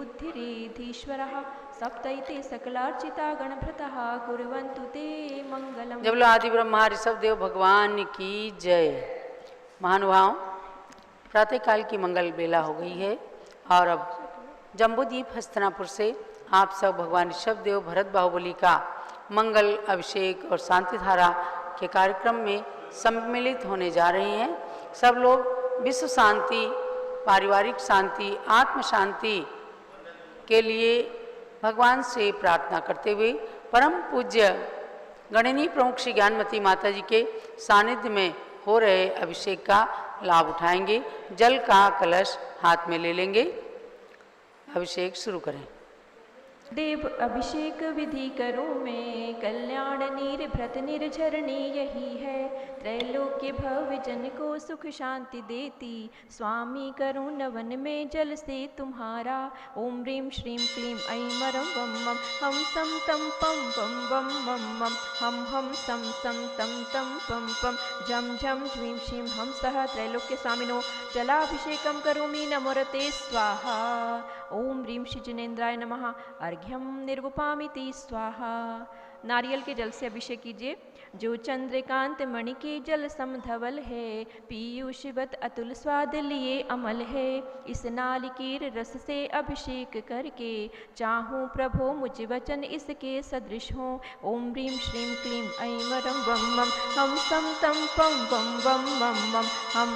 बुद्धिरेधीश्वरः सप्तैते सकलार्चिता गणभृतः कुर्वन्तु ते मंगलम। जब लो आदि ब्रह्मा ऋषभ देव भगवान की जय। महानुभाव, प्रातःकाल की मंगल बेला हो गई है और अब जम्बूद्वीप हस्तिनापुर से आप सब भगवान ऋषभ देव भरत बाहुबली का मंगल अभिषेक और शांति धारा के कार्यक्रम में सम्मिलित होने जा रहे हैं। सब लोग विश्व शांति, पारिवारिक शांति, आत्म शांति के लिए भगवान से प्रार्थना करते हुए परम पूज्य गणनीय प्रमुख श्री ज्ञानमती माता जी के सानिध्य में हो रहे अभिषेक का लाभ उठाएंगे। जल का कलश हाथ में ले लेंगे। अभिषेक शुरू करें। देव अभिषेक विधि करूं मैं, कल्याण नीर भ्रत निर्झरणी यही है। त्रैलोक्य भव जन को सुख शांति देती, स्वामी करूं नवन में जल से तुम्हारा। ओम ह्रीं श्रीं क्लीं ऐं मरं वम मम हम सम तम पम वम वम मम मम हम सम तम तम पम पम झम झम झ्वीं श्रीं हम सह। त्रैलोक्य स्वामिनो जलाभिषेकं करोमि नमोरते स्वाहा। ओम ह्रीं श्री जिनेन्द्राय नमः। अर्घ्यम निर्वपामिति स्वाहा। नारियल के जल से अभिषेक कीजिए। जो चंद्रकांत मणि के जल समधवल है, पीयूषवत अतुल स्वाद लिए अमल है। इस नालिकेर रस से अभिषेक करके, चाहूँ प्रभो मुझ वचन इसके सदृश हो। ओम ह्रीं श्रीं क्लीं ऐं मरं वम मम हम सम तम पम वम वम मम मम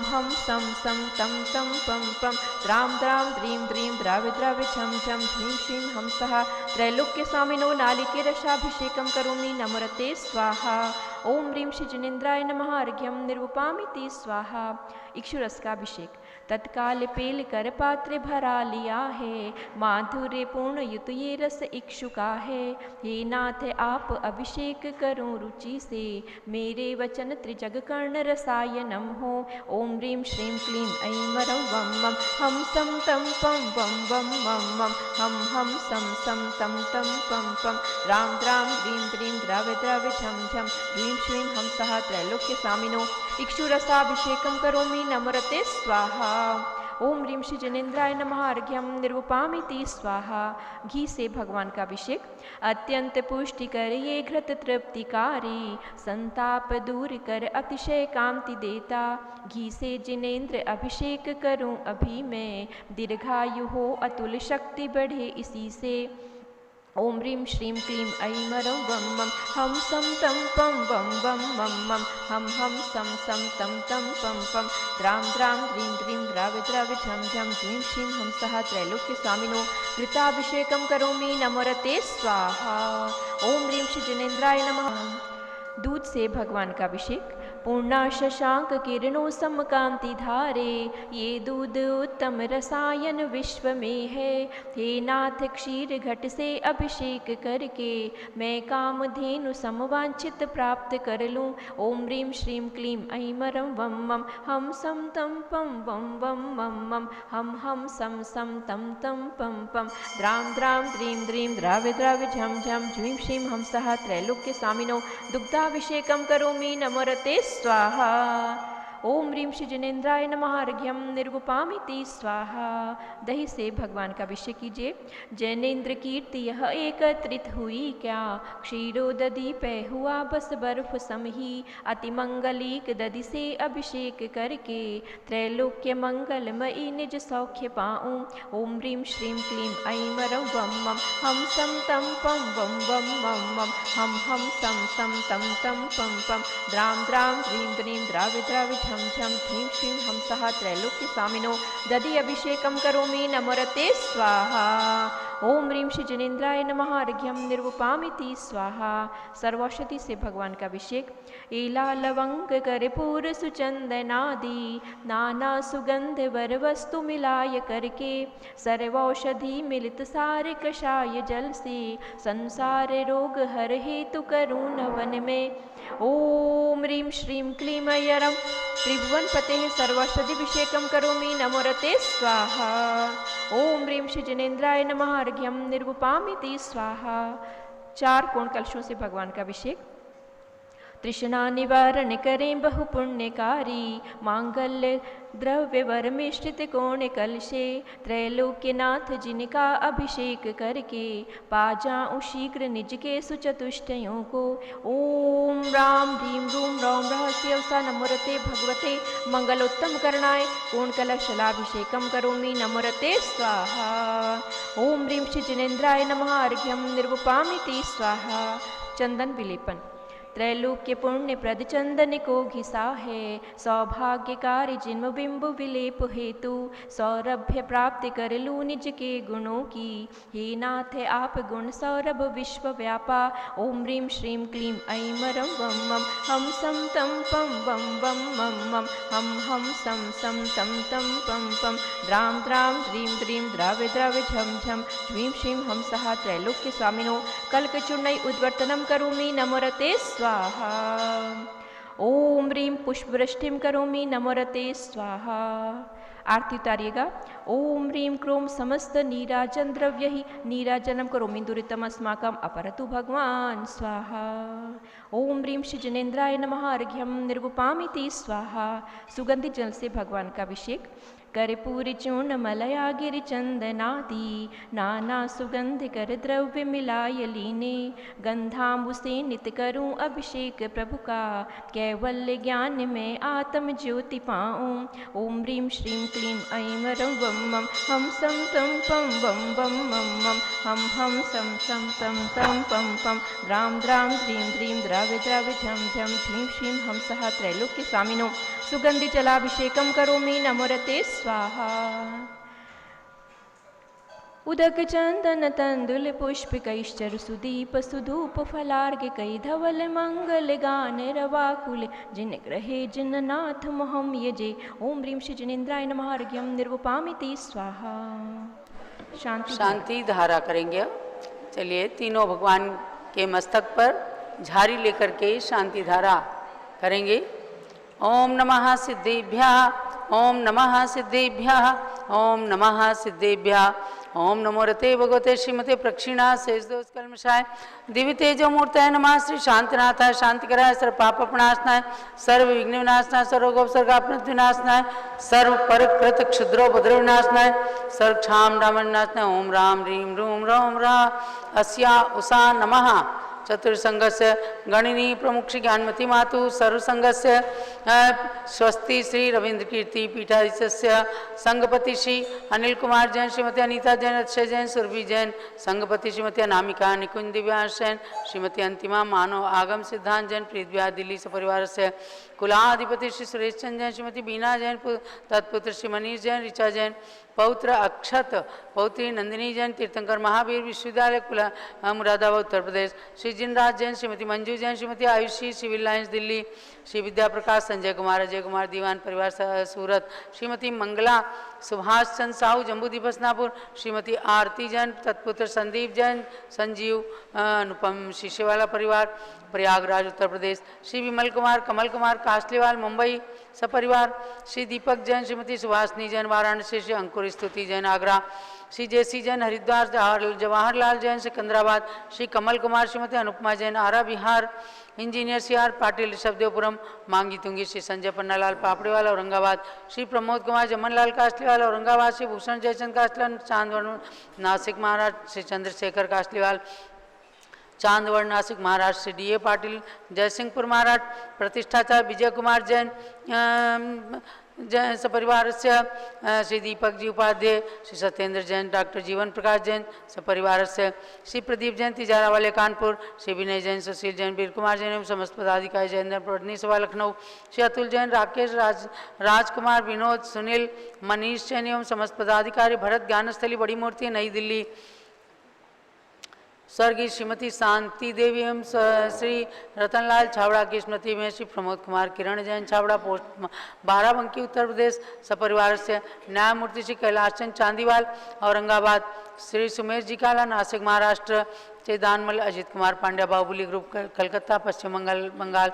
हम सम तम पम पम द्राम द्राम द्रीं द्रीं द्रावि द्रावि छम छम ह्रीं श्रीं हम सह। त्रैलोक्य स्वामिनो नालिके रसाभिषेकं करोमि नमोरते स्वाहा। ओम ह्रीं श्री जिनेन्द्राय नमः। अर्घ्यम निर्वपामिति स्वाहा। इक्षुरस का अभिषेक। तत्काल पेल कर पात्र भरा लिया है, माधुर्य पूर्ण युत ये रस इक्षुका है। हे नाथ आप अभिषेक करूं रुचि से, मेरे वचन त्रिजग कर्ण रसायनम हो। ओम ह्रीं श्रीं क्लीं ऐं मरं वम मम हम सम तम पम वम वम मम मम हम सम तम पम पम राम द्राम द्रीं द्रीं द्रावि द्रावि झम झम ह्रीं श्रीं हम सह। त्रैलोक्य स्वामिनो इक्षुरसाभिषेकं करोमि नमोरते स्वाहा। ओम ह्रीं श्री जिनेन्द्राय नमः। अर्घ्यम निर्वपामिति स्वाहा। घी से भगवान का अभिषेक। अत्यंत पुष्टि कर ये घृत तृप्तिकारी, संताप दूर कर अतिशय कांति देता। घी से जिनेन्द्र अभिषेक करूं अभी मैं, दीर्घायु हो अतुल शक्ति बढ़े इसी से। ओम ह्रीं श्रीं क्लीं ऐं मरं वम मम हम सम तम पम वम वम मम मम हम सम तम पम पम द्राम द्राम द्रीं द्रीं द्रावि द्रावि झम झम ह्रीं श्रीं हम सह। त्रैलोक्य स्वामिनो घृताभिषेकं करोमि नमोरते स्वाहा। ओम ह्रीं श्री जिनेन्द्राय नमः। दूध से भगवान का अभिषेक। पूर्णा शशांक किरणों समकांति धारे, ये दूध उत्तम रसायन विश्व में है। हे नाथ क्षीर घट से अभिषेक करके, मैं कामधेनु समवांछित प्राप्त कर लूँ। ओम ह्रीं श्रीं क्लीं ऐं मरं वम मम हम सम तम पम वम वम मम मम हम सम तम पम पम द्राम द्राम द्रीं द्रीं द्रावि द्रावि झम झम झ्वीं श्रीं हम सह। त्रैलोक्य स्वामिनो दुग्धाभिषेकं करोमि नमोरते स्वाहा। ओम ह्रीं श्री जिनेन्द्राय नमः। अर्घ्यम निर्वपामिति स्वाहा। दही से भगवान का अभिषेक कीजिए। जैनेन्द्र कीर्ति यह एकत्रित हुई क्या, क्षीरो दधि पे हुआ बस बर्फ सम ही। अति मंगलिक दधि से अभिषेक करके, त्रैलोक्य मंगलमयी निज सौख्य पाऊँ। ओम ह्रीं श्रीं क्लीं ऐं मरं वम मम हम सम तम पम वम वम मम मम हम सम तम पम पम द्राम द्राम द्रीं द्रीं द्रावि द्रावि झम झम ह्रीं श्रीं हम सह। त्रैलोक्य स्वामिनो दधि अभिषेकं करोमि नमोरते स्वाहा। ओम ह्रीं श्री जिनेन्द्राय नमः। अर्घ्यम निर्वपामिति स्वाहा। सर्वौषधि से भगवान का अभिषेक। एला लवंग कर्पूर सुचंदनादि, नाना सुगंध वर वस्तु मिलाय करके, सर्वौषधि मिलित सार कषाय जल से, संसार रोग हर हेतु करूँ नवन में। ओम ह्रीं श्रीं क्लीं ऐं त्रिभुवन पते सर्वौषधिभिषेकं करोमि नमोरते स्वाहा। ओम ह्रीं श्री जिनेन्द्राय नमः। अर्घ्यम निर्वपामिति स्वाहा। 4 कोण कलशों से भगवान का अभिषेक। तृष्णा निवारण करें बहु पुण्यकारी, मांगल्य द्रव्य वर मिश्रित कोण कलशे, त्रैलोक्यनाथ जिनका अभिषेक करके, पा जाऊं शीघ्र निज के सुचतुष्टयों को। ओम राम ह्रीं रूम रौम रहस्यवसा नमोरते भगवते मंगलोत्तम करणाय, कोण कलशलाभिषेकम करोमि नमोरते स्वाहा। ओम ह्रीं श्री जिनेन्द्राय नमः अर्घ्यम निर्वपामिति स्वाहा। चंदन विलेपन। त्रैलोक्य पुण्य प्रद चंदन को घिसा है, सौभाग्यकारी जिन्म बिंब विलेप हेतु, सौरभ्य प्राप्त कर लू निज के गुणों की, हे नाथ आप गुण सौरभ विश्व व्यापा। ओम ह्रीं श्रीं क्लीं ऐं रं वं मं हम सम तम पम वम वम मम मम हम सम तम पम पम, द्राम द्राम द्रीं द्रीं द्राव्य द्राव्य झम झम, ह्रीं श्रीं हम सहा त्रैलोक्य स्वामिनो, कल्कचूर्णै उद्वर्तनं करोमि नमोरते स्वाहा। ओम ह्रीं पुष्पवृष्टिं करोमि नमोरते स्वाहा। आरती उतारिएगा। ओम ह्रीं क्रोम समस्त नीराजन द्रव्य ही नीराजनम करोमि दुरितम अस्माकम अपरतु भगवान स्वाहा। ओम ह्रीं श्री जिनेन्द्राय नमः अर्घ्यम निर्वपामिति स्वाहा। सुगंधित जल से भगवान का अभिषेक। कर्पूरी चूर्ण मलया गिरि चंदनादि, नाना सुगंध कर द्रव्य मिलाय लीने, गंधाम्बु से नित करूं अभिषेक प्रभु का, कैवल्य ज्ञान में आत्म ज्योति पाऊं। ओम ह्रीं श्रीं क्लीं ऐं रं वं मं हम सम तम पम वम वम मम मम हम सम तम पम पम, द्राम द्राम द्रीं द्रीं द्राव्य द्राव्य झम झम, ह्रीं श्रीं हम सहा त्रैलोक्य स्वामिनो, सुगंधि जलाभिषेकम करोमि नमोरते स्वाहा। उदक चंदन तंदुल पुष्प कैश्चर सुदीप सुधूप फलार्घ कई धवल मंगल गान रवाकुल, जिन ग्रहे जिन नाथ मोहम यजे। ओम ह्रीं श्री जिनेन्द्राय नमः अर्घ्यम निर्वपामिति स्वाहा। शांति धारा करेंगे। चलिए तीनों भगवान के मस्तक पर झारी लेकर के शांति धारा करेंगे। ओम नमः सिद्धेभ्यः, ओम नमः सिद्धेभ्यः, ओम नमः सिद्धेभ्यः। ओम नमो रते भगवते श्रीमते प्रक्षिणा शेषदोष कल्मषाय, दिव्य तेजो मूर्तये नमः। श्री शांतिनाथाय शांतिकराय, सर्व पाप प्रणाशनाय, सर्व विघ्न विनाशनाय, सर्वोपसर्गापनत विनाशनाय, सर्व परकृत क्षुद्रोपद्रव विनाशनाय, सर्व क्षाम रामनाशनाय। ओम राम ह्रीं रूम रौम रा अस्या उषा नमः। चतुर्संगस्य गणिनी प्रमुख ज्ञानमती मातु, सर्वसंगस्य स्वस्ति श्री रविंद्र कीर्ति पीठाधीशस्य संगपति श्री अनिल कुमार जैन, श्रीमती अनीता जैन, अक्षय जैन, सुरभि जैन, संगपति श्रीमती अनामिका निकुंज दिव्यांश जैन, श्रीमती अंतिमा मानव आगम सिद्धांत जैन, प्रीत विहार दिल्ली सपरिवार से कुलाधिपति श्री सुरेश चंद जैन, श्रीमती बीना जैन, तत्पुत्र श्री मनीष जैन, ऋचा जैन, पौत्र अक्षत, पौत्री नंदिनी जैन, तीर्थंकर महावीर विश्वविद्यालय कुला मुरादाबाद उत्तर प्रदेश, श्री जिनराज जैन, श्रीमती मंजू जैन, श्रीमती आयुषी सिविल लाइन्स दिल्ली, श्री विद्या प्रकाश संजय कुमार अजय कुमार दीवान परिवार सूरत, श्रीमती मंगला सुभाष चंद साहू जम्बूद्वीप हसनापुर, श्रीमती आरती जैन, तत्पुत्र संदीप जैन, संजीव अनुपम शीशेवाला परिवार प्रयागराज उत्तर प्रदेश, श्री विमल कुमार कमल कुमार कासलीवाल मुंबई सपरिवार, Shri Deepak Jain, Shrimati Subhashini Jain Varanasi, Shri Ankur Stuti Jain Agra, Shri J C Jain Haridwar, Jawaharlal Jain Secunderabad, Shri Kamal Kumar, Shrimati Anupama Jain Ara Bihar, engineer C R Patil Rishabhdevpuram Mangi Tungi, Shri Sanjay Pannalal Papdewal Aurangabad, Shri Pramod Kumar Jamnalal Kasliwal Aurangabad, Shri Bhushan Jaichand Kasliwal Chandwad Nashik महाराज, श्री चंद्रशेखर कासलीवाल चांदवड़ नासिक महाराष्ट्र, श्री डी ए पाटिल जयसिंहपुर महाराष्ट्र, प्रतिष्ठाचार्य विजय कुमार जैन जैन सपरिवार से, श्री दीपक जी उपाध्याय, श्री सत्येंद्र जैन, डॉक्टर जीवन प्रकाश जैन सपरिवार से, श्री प्रदीप जैन तिजारा वाले कानपुर, श्री विनय जैन, सुशील जैन, वीर कुमार जैन एवं समस्त पदाधिकारी जैन पटनी सभा लखनऊ, श्री अतुल जैन, राकेश राजकुमार, विनोद, सुनील, मनीष जैन एवं समस्त पदाधिकारी, भरत ज्ञानस्थली बड़ी मूर्ति नई दिल्ली, स्वर्गीय श्रीमती शांति देवी एवं श्री रतनलाल छावड़ा की स्मृति में श्री प्रमोद कुमार किरण जैन छावड़ा पोस्ट बाराबंकी उत्तर प्रदेश सपरिवार से, न्यायमूर्ति श्री कैलाश चंद चांदीवाल औरंगाबाद, श्री सुमेश जी काला नासिक महाराष्ट्र, श्री दानमल अजित कुमार पांड्या बाहुबली ग्रुप कलकत्ता पश्चिम बंगाल,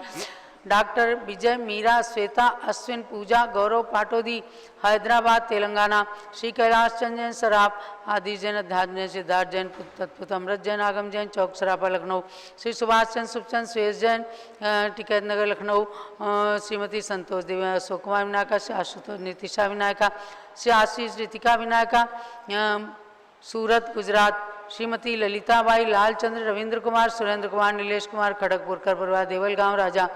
डॉक्टर विजय मीरा श्वेता अश्विन पूजा गौरव पाटोदी हैदराबाद तेलंगाना। श्री कैलाश चंद जैन सराफ आदि जैन अध्यात्म जैन सिद्धार्थ जैन तत्पुत अमृत जैन आगम जैन चौक सरापा लखनऊ। श्री सुभाष चंद सुखचंद सुयस जैन टिकैत नगर लखनऊ। श्रीमती संतोष देवी अशोक कुमार विनायका। श्री आशुतोष नितिशा विनायका। श्री आशीष रितिका विनायका सूरत गुजरात। श्रीमती ललिताबाई लालचंद्र रविंद्र कुमार सुरेंद्र कुमार नीलेश कुमार खड़गपुरकर परिवार Devalgaon Raja.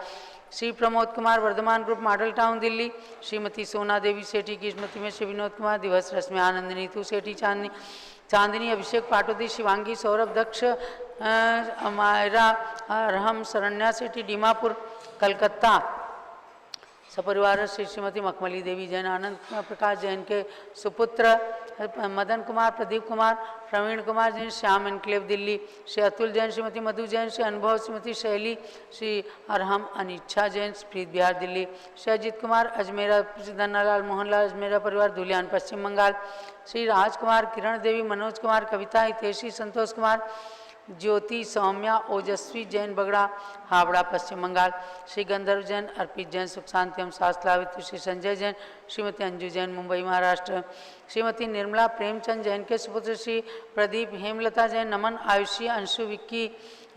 Shri Pramod Kumar Vardhaman group model town Delhi. Shrimati Sona Devi सेठी की स्मृति में श्री विनोद कुमार दिवस रश्मि आनंद नीतू सेठी चांदनी अभिषेक पाटोदी शिवांगी सौरभ दक्ष अमायरा रहम शरण्या सेठी डीमापुर कलकत्ता सपरिवार। श्री श्रीमती मखमली देवी जैन आनंद प्रकाश जैन के सुपुत्र मदन कुमार प्रदीप कुमार प्रवीण कुमार जैन श्याम एनक्लेव दिल्ली। श्री अतुल जैन श्रीमती मधु जैन श्री अनुभव श्रीमती शैली श्री अरहम अनिच्छा जैन प्रीत बिहार दिल्ली। श्री अजित कुमार अजमेरा धन्नालाल मोहनलाल अजमेरा परिवार धुलियान पश्चिम बंगाल। श्री राजकुमार किरण देवी मनोज कुमार कविता हितेशी संतोष कुमार ज्योति सौम्या ओजस्वी जैन बगड़ा हावड़ा पश्चिम बंगाल। श्री गंधर्व जैन अर्पित जैन सुख शांति एवं शास्त्रावित। श्री संजय जैन श्रीमती अंजू जैन मुंबई महाराष्ट्र। श्रीमती निर्मला प्रेमचंद जैन के सुपुत्र श्री प्रदीप हेमलता जैन नमन आयुषी अंशु विक्की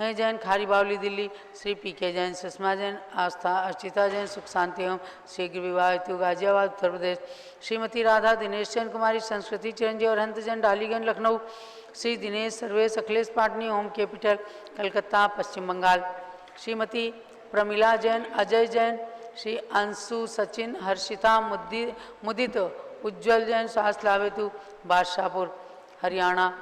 जैन खारी बावली दिल्ली। श्री पीके जैन सुषमा जैन आस्था अर्चिता जैन सुख शांति एवं शीघ्र विवाह हेतु गाजियाबाद उत्तर प्रदेश। श्रीमती राधा दिनेश जैन कुमारी संस्कृति चिरंजीव और हंत जैन डालीगंज लखनऊ। श्री दिनेश सर्वेश अखिलेश पाटनी होम कैपिटल कलकत्ता पश्चिम बंगाल। श्रीमती प्रमिला जैन अजय जैन श्री अंशु सचिन हर्षिता मुदित उज्ज्वल जैन स्वास्थ्य लाभेतु बादशाहपुर हरियाणा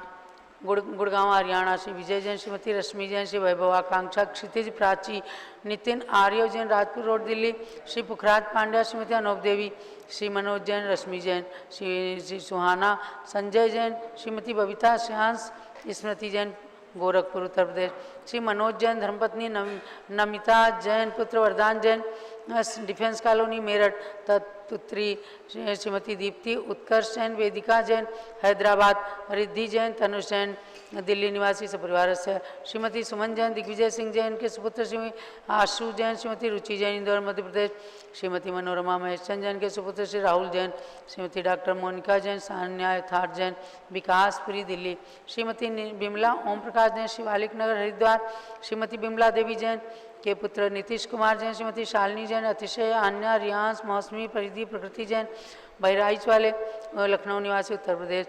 गुड़गांव हरियाणा। श्री विजय जैन श्रीमती रश्मि जैन श्री वैभव आकांक्षा क्षितिज प्राची नितिन आर्य जैन राजपुर रोड दिल्ली। श्री पुखराज पांड्या श्रीमती अनूप देवी। श्री मनोज जैन रश्मि जैन श्री सुहाना संजय जैन श्रीमती बबीता श्रेयांश स्मृति जैन गोरखपुर उत्तर प्रदेश। श्री मनोज जैन धर्मपत्नी नमिता जैन पुत्र वरदान जैन डिफेंस कॉलोनी मेरठ तत्पुत्री श्रीमती दीप्ति उत्कर्ष जैन वेदिका जैन हैदराबाद। रिद्धि जैन तनुष जैन दिल्ली निवासी सपरिवार से। श्रीमती सुमन जैन दिग्विजय सिंह जैन के सुपुत्र श्री आशु जैन श्रीमती रुचि जैन इंदौर मध्य प्रदेश। श्रीमती मनोरमा महेशचंद जैन के सुपुत्र श्री राहुल जैन श्रीमती डॉक्टर मोनिका जैन सान्या यथार्थ जैन विकासपुरी दिल्ली। श्रीमती बिमला ओम प्रकाश जैन शिवालिक नगर हरिद्वार। श्रीमती बिमला देवी जैन के पुत्र नीतीश कुमार जैन श्रीमती शालिनी जैन अतिशय आन्या रियांश मौसमी परिधि प्रकृति जैन बहराइच वाले लखनऊ निवासी उत्तर प्रदेश।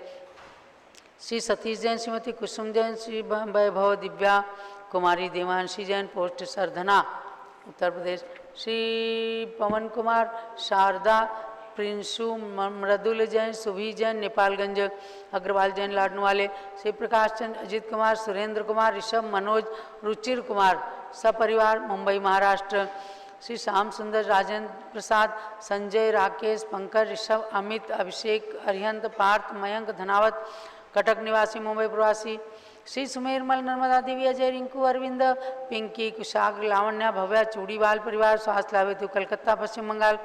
श्री सतीश जैन श्रीमती कुसुम जैन श्री वैभव दिव्या कुमारी देवांशी जैन पोस्ट सरधना उत्तर प्रदेश। श्री पवन कुमार शारदा प्रिंसु मृदुल जैन सुभी जैन नेपालगंज अग्रवाल जैन लाडनू वाले। श्री प्रकाश चंद अजित कुमार सुरेंद्र कुमार ऋषभ मनोज रुचिर कुमार सपरिवार मुंबई महाराष्ट्र। श्री श्याम सुंदर राजेंद्र प्रसाद संजय राकेश पंकज ऋषभ अमित अभिषेक अरिहंत पार्थ मयंक धनावत कटक निवासी मुंबई प्रवासी। श्री सुमेरमल नर्मदा देवी अजय रिंकू अरविंद पिंकी कुशाग्र लावण्या भव्या चूड़ीवाल परिवार स्वास्थ्य लाभ हेतु कलकत्ता पश्चिम बंगाल।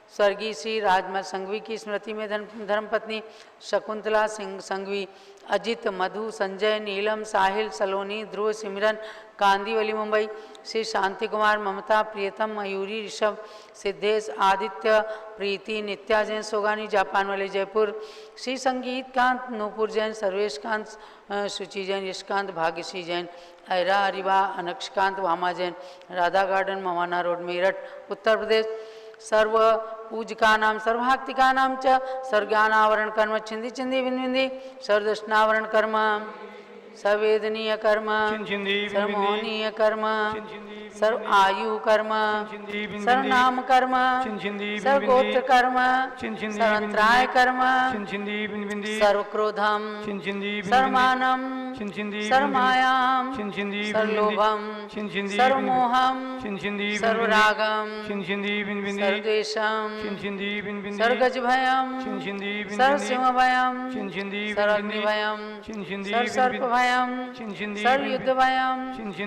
स्वर्गीय श्री राजमल संघवी की स्मृति में धर्मपत्नी शकुंतला सिंह संघवी अजित मधु संजय नीलम साहिल सलोनी ध्रुव सिमरन कांदीवली मुंबई। श्री शांति कुमार ममता प्रियतम मयूरी ऋषभ सिद्धेश आदित्य प्रीति नित्या जैन सोगानी जापान वाले जयपुर। श्री संगीत कांत नूपुर जैन सर्वेश कांत शुचि जैन यशकांत भाग्यश्री जैन ऐरा अरिवा अनक्षकांत वामा जैन राधा गार्डन मवाना रोड मेरठ उत्तर प्रदेश। सर्व पूजका नाम सर्वभक्तिका नाम च सर्वज्ञानावरण कर्म छिंदी छिंदी बिंदी बिंदी सर्वदर्शनावरण कर्म सर्वेदनीय कर्म सर्वमोहनीय कर्म सर्व आयु कर्म सर्वनाम कर्म सर्वगोत्र कर्म सर्वंतराय कर्म सर्वक्रोधम सर्वमानम सर्वमायाम सर्वलोभम सर्वमोहम सर्वरागम सर्वद्वेषम सर्वगजभयम सर्वसिंहभयम सर्वाग्निभयम सर्वसर्पभयम सर्वयुद्धभयम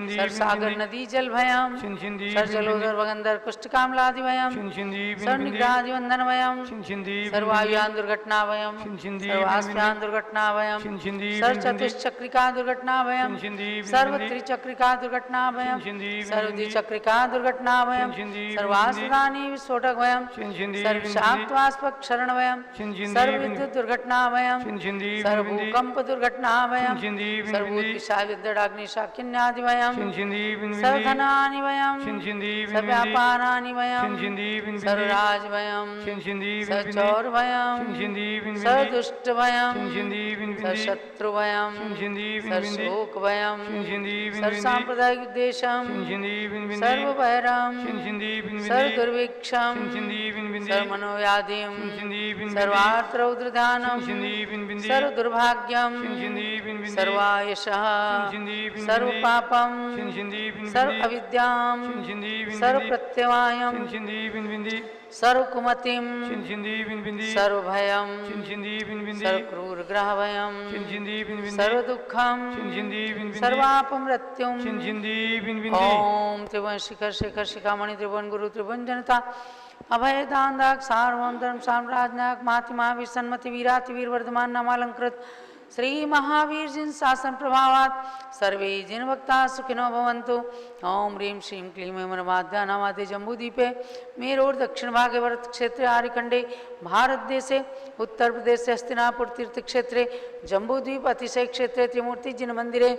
सर्वसागर नदी जल भयम वयम छिंछिंदी सर्वजलोदर भगंदर कुष्ठ कामलादि वयम छिंछिंदी सर्वनिग्रहादि वंदन वयम छिंछिंदी सर्वायुयान दुर्घटना वयम छिंछिंदी सर्वास्यान दुर्घटना वयम छिंछिंदी सर्व चतुष्चक्रिका दुर्घटना वयम छिंछिंदी सर्व त्रिचक्रिका दुर्घटना वयम छिंछिंदी सर्व द्विचक्रिका दुर्घटना वयम छिंछिंदी सर्वासुरानि विस्फोटक वयम छिंछिंदी सर्व शाक्त्वास्पक क्षरण वयम छिंछिंदी सर्व विद्युत दुर्घटना वयम छिंछिंदी सर्व भूकंप दुर्घटना वयम छिंछिंदी सर्व विशाल विद्युदाग्नि शाकिन्यादि वयम छिंछिंदी सर्व धनानि वयम छिंछिंदी सर्व व्यापारानि वयम छिंछिंदी सर्व राज वयम छिंछिंदी सर्व चौर वयम छिंछिंदी सर्व दुष्ट वयम छिंछिंदी सर्व शत्रु वयम छिंछिंदी सर्व शोक वयम छिंछिंदी सर्व सांप्रदायिक उद्देशम छिंछिंदी सर्व भैरम छिंछिंदी सर्व दुर्भिक्षम सर्व मनोव्याधिम सर्वार्थ रौद्रधानम सर्व दुर्भाग्यम सर्वायशः सर्व पापम सर्व अविद्याम सर्व प्रत्यवायम सर्व कुमतिम सर्व भयम सर्व क्रूर ग्रह भयम सर्व दुखम सर्वापमृत्युम ओम त्रिभुवन शिखर शेखर शिखामणि त्रिभुवन गुरु त्रिभुवन जनता अभय दानदाक सार्वभौम धर्म साम्राज्ञाक मातिमा विसन्मति वीराति वीर वर्धमान नामालंकृत श्री महावीर जिन शासन प्रभावात सर्वे जिन भक्ता सुखिनो भवन्तु। ओम ह्रीं श्रीं क्लीं मरमाध्या नमादे जम्बूद्वीपे मेरोर दक्षिण भागे भरत क्षेत्र आर्यखंडे भारत देशे उत्तर प्रदेश हस्तिनापुर तीर्थ क्षेत्रे जम्बूद्वीप अतिशय क्षेत्रे त्रिमूर्ति जिन मंदिरे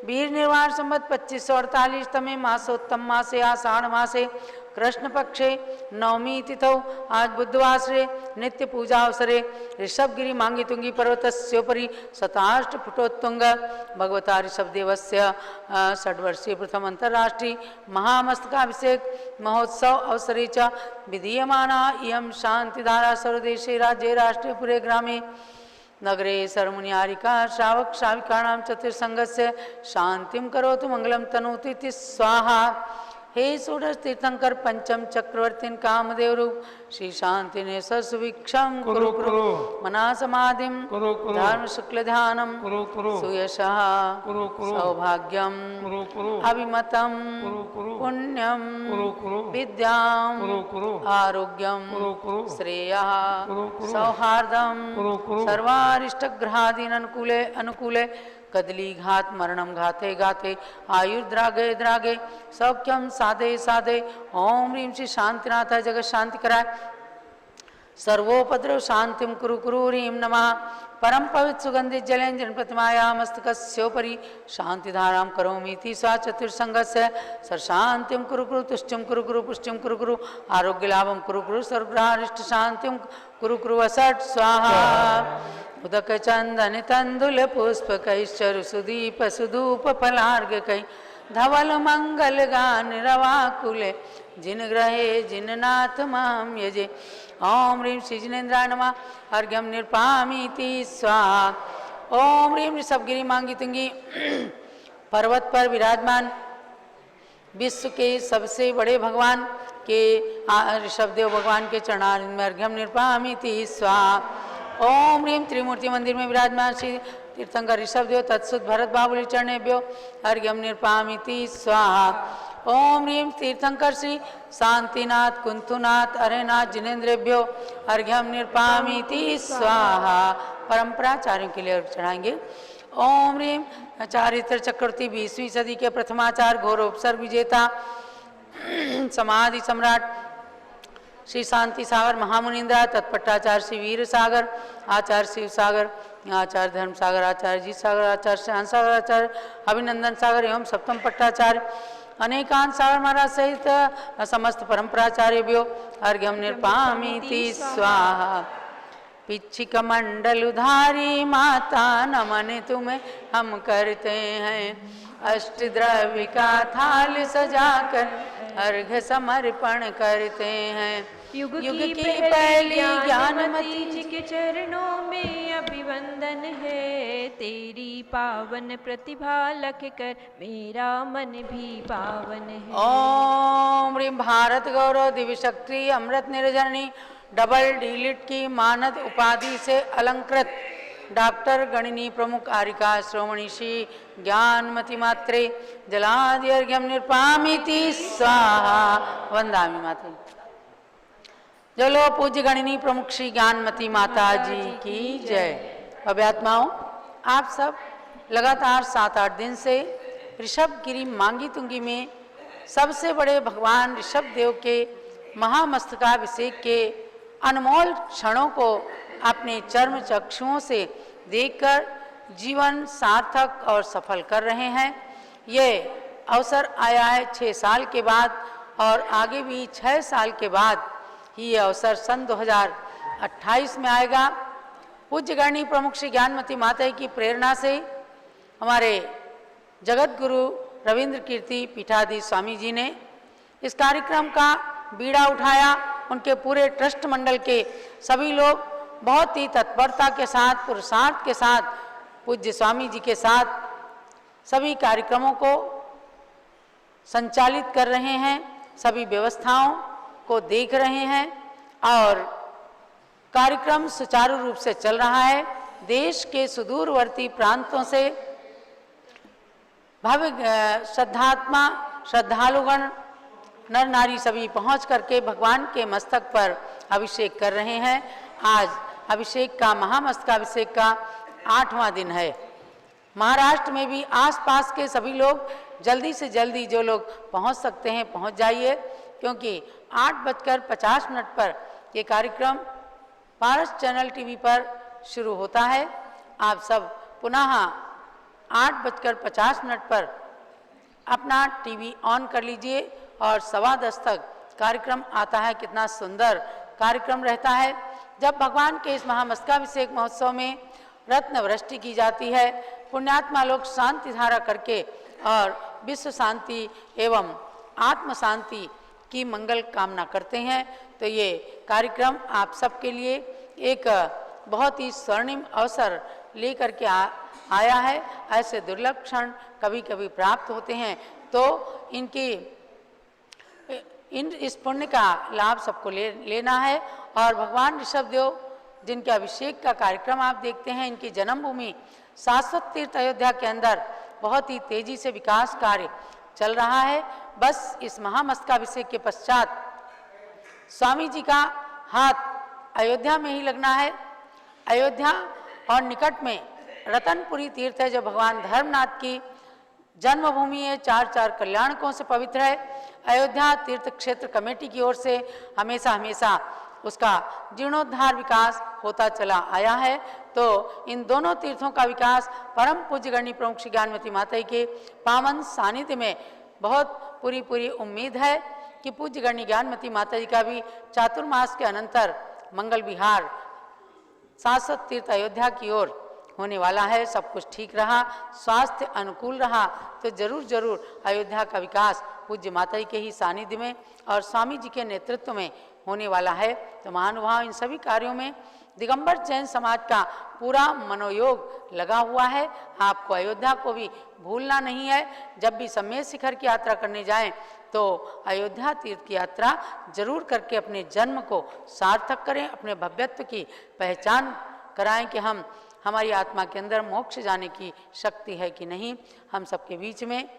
वीर निर्वाण संवत 2548 तमे मासोत्तम मासे आषाढ़ मासे कृष्ण पक्षे नवमी तिथौ आज बुधवासरे नित्य पूजा अवसरे ऋषभगिरी मांगीतुंगी पर्वतस्योपरि शताष्ट फुटोत्तुंग भगवता ऋषभदेवस्य षड्वर्षीय प्रथम अंतर्राष्ट्रीय महामस्तकाभिषेक महोत्सव अवसरे च विधीयमाना इयं शांतिधारा सर्वदेशे राज्ये राष्ट्रे पुरे ग्रामे नगरे सर्वमुनियारिका श्रावक श्राविकाणां चतुर्संगस्य शांतिं करोतु मंगलम तनोतु इति स्वाहा। हे षोडश तीर्थंकर पंचम चक्रवर्तीन कामदेव रूप श्री शांति ने सुवीक्षम कुरु कुरु मना समाधिम धर्म शुक्ल ध्यानम सुयशः सौभाग्यम अभिमतम पुण्यम विद्याम आरोग्यम श्रेयः सौहार्दम सर्वारिष्टग्रहादीन अनुकूले अनुकूले कदली घात मरणम घाते घाते आयुर्द्रागे द्रागे सौख्यम साधे साधे। ओम ह्रीं श्री शांतिनाथ जगत शांति कराय सर्वोपद्रव शांतिम कुरु कुरु ह्रीं नमः। परम पवित्र सुगंधित जलेंजन प्रतिमाया मस्तकस्योपरि शांतिधारां करोमीति सा चतुर्संगस्य सर्वशांतिं कुरु कुरु तुष्टिं कुरु कुरु पुष्टिं कुरु कुरु आरोग्य लाभं कुरु कुरु सर्वग्रहारिष्ट शांतिं कुरु कुरु वसट स्वाहा। उदक चंदन तंदुल पुष्प कैश्चरु सुदीप सुधूप फलार्घ्य धवल मंगल गान रवाकुले जिन ग्रहे जिन नाथ माम यजे। ओम ह्रीं श्री जिनेन्द्राय नमः अर्घ्यम निर्पामीति स्वाहा। ओम ह्रीं ऋषभगिरी मांगी तुंगी पर्वत पर विराजमान विश्व के सबसे बड़े भगवान के ऋषभदेव भगवान के चरणारविंद में अर्घ्यम निर्पामीति स्वाहा। ओम ह्रीं त्रिमूर्ति मंदिर में विराजमान श्री तीर्थंकर ऋषभदेव तत्सुत भरत बाहुली चरणेभ्यो अर्घ्यम निर्पामीति स्वाहा। ओम ह्रीं तीर्थंकर श्री शांतिनाथ कुंथुनाथ अरेनाथ जिनेन्द्रेभ्यो अर्घ्यम निर्पामीति स्वाहा। परंपराचार्यों के लिए अर्घ्य चढ़ाएंगे। ओम ह्रीं चारित्र चक्रवर्ती 20वीं सदी के प्रथमाचार्य घोरोपसर्ग विजेता समाधि सम्राट श्री शांति सागर महामुनिंद्रा तत्पट्टाचार्य श्री वीर सागर आचार्य शिव सागर आचार्य धर्म सागर आचार्य जीत सागर आचार्य श्याम सागर आचार्य अभिनंदन सागर एवं सप्तम पट्टाचार्य अनेकांत सागर महाराज सहित समस्त परंपराचार्यभ्यो अर्घ्यम निर्पामीति स्वाहा। पिच्छिक मंडल उधारी माता नमन तुम्हें हम करते हैं अष्टद्रव्य का थाल सजाकर अर्घ समर्पण करते हैं। युग की पहली ज्ञानमती जी के चरणों में अभिवंदन है तेरी पावन प्रतिभा लख कर मेरा मन भी पावन है। ओम ह्रीं भारत गौरव दिव्य शक्ति अमृत निर्जननी डबल डीलिट की मानद उपाधि से अलंकृत डॉक्टर गणिनी प्रमुख आरिका श्रोमणी श्री ज्ञानमती मात्रे जलाद्यर्घ्यम निर्पामिति स्वाहा वंदामि माते। जलो पूज्य गणिनी प्रमुख श्री ज्ञानमती माता जी की जय। अभ्यात्माओं, आप सब लगातार 7-8 दिन से ऋषभगिरी मांगी तुंगी में सबसे बड़े भगवान ऋषभ देव के महामस्तकाभिषेक के अनमोल क्षणों को अपने चर्म चक्षुओं से देखकर जीवन सार्थक और सफल कर रहे हैं। ये अवसर आया है 6 साल के बाद और आगे भी 6 साल के बाद ही ये अवसर सन 2028 में आएगा। पूज्य गणनी प्रमुख श्री ज्ञानमती माता की प्रेरणा से हमारे जगत गुरु रविंद्र कीर्ति पीठाधीश स्वामी जी ने इस कार्यक्रम का बीड़ा उठाया। उनके पूरे ट्रस्ट मंडल के सभी लोग बहुत ही तत्परता के साथ, पुरुषार्थ के साथ, पूज्य स्वामी जी के साथ सभी कार्यक्रमों को संचालित कर रहे हैं, सभी व्यवस्थाओं को देख रहे हैं और कार्यक्रम सुचारू रूप से चल रहा है। देश के सुदूरवर्ती प्रांतों से भव्य श्रद्धालुगण नर नारी सभी पहुंच करके भगवान के मस्तक पर अभिषेक कर रहे हैं। आज अभिषेक का महामस्तकाभिषेक का 8वां दिन है। महाराष्ट्र में भी आसपास के सभी लोग जल्दी से जल्दी जो लोग पहुंच सकते हैं पहुंच जाइए, क्योंकि 8:50 पर ये कार्यक्रम पारस चैनल टीवी पर शुरू होता है। आप सब पुनः 8:50 पर अपना टीवी ऑन कर लीजिए और 10:15 तक कार्यक्रम आता है। कितना सुंदर कार्यक्रम रहता है जब भगवान के इस महामस्तकाभिषेक महोत्सव में रत्न वृष्टि की जाती है। पुण्यात्मा लोग शांति धारा करके और विश्व शांति एवं आत्म शांति की मंगल कामना करते हैं। तो ये कार्यक्रम आप सबके लिए एक बहुत ही स्वर्णिम अवसर लेकर के आया है। ऐसे दुर्लभ क्षण कभी कभी प्राप्त होते हैं, तो इस पुण्य का लाभ सबको लेना है। और भगवान ऋषभदेव जिनके अभिषेक का कार्यक्रम आप देखते हैं, इनकी जन्मभूमि शाश्वत तीर्थ अयोध्या के अंदर बहुत ही तेजी से विकास कार्य चल रहा है। बस इस महामस्तकाभिषेक के पश्चात स्वामी जी का हाथ अयोध्या में ही लगना है। अयोध्या और निकट में रतनपुरी तीर्थ है जो भगवान धर्मनाथ की जन्मभूमि है, 4 कल्याणकों से पवित्र है। अयोध्या तीर्थ क्षेत्र कमेटी की ओर से हमेशा हमेशा उसका जीर्णोद्धार विकास होता चला आया है। तो इन दोनों तीर्थों का विकास परम पूज्य गणनी प्रमुख श्री ज्ञानमती माता के पावन सानिध्य में बहुत पूरी उम्मीद है कि पूज्य गणनी ज्ञानमती माता जी का भी चातुर्मास के अनंतर मंगल विहार शाश्वत तीर्थ अयोध्या की ओर होने वाला है। सब कुछ ठीक रहा, स्वास्थ्य अनुकूल रहा तो जरूर अयोध्या का विकास पूज्य माता जी के ही सानिध्य में और स्वामी जी के नेतृत्व में होने वाला है। तो महानुभाव, इन सभी कार्यों में दिगंबर जैन समाज का पूरा मनोयोग लगा हुआ है। आपको अयोध्या को भी भूलना नहीं है। जब भी सम्मेद शिखर की यात्रा करने जाएं तो अयोध्या तीर्थ की यात्रा जरूर करके अपने जन्म को सार्थक करें, अपने भव्यत्व की पहचान कराएं कि हमारी आत्मा के अंदर मोक्ष जाने की शक्ति है कि नहीं। हम सबके बीच में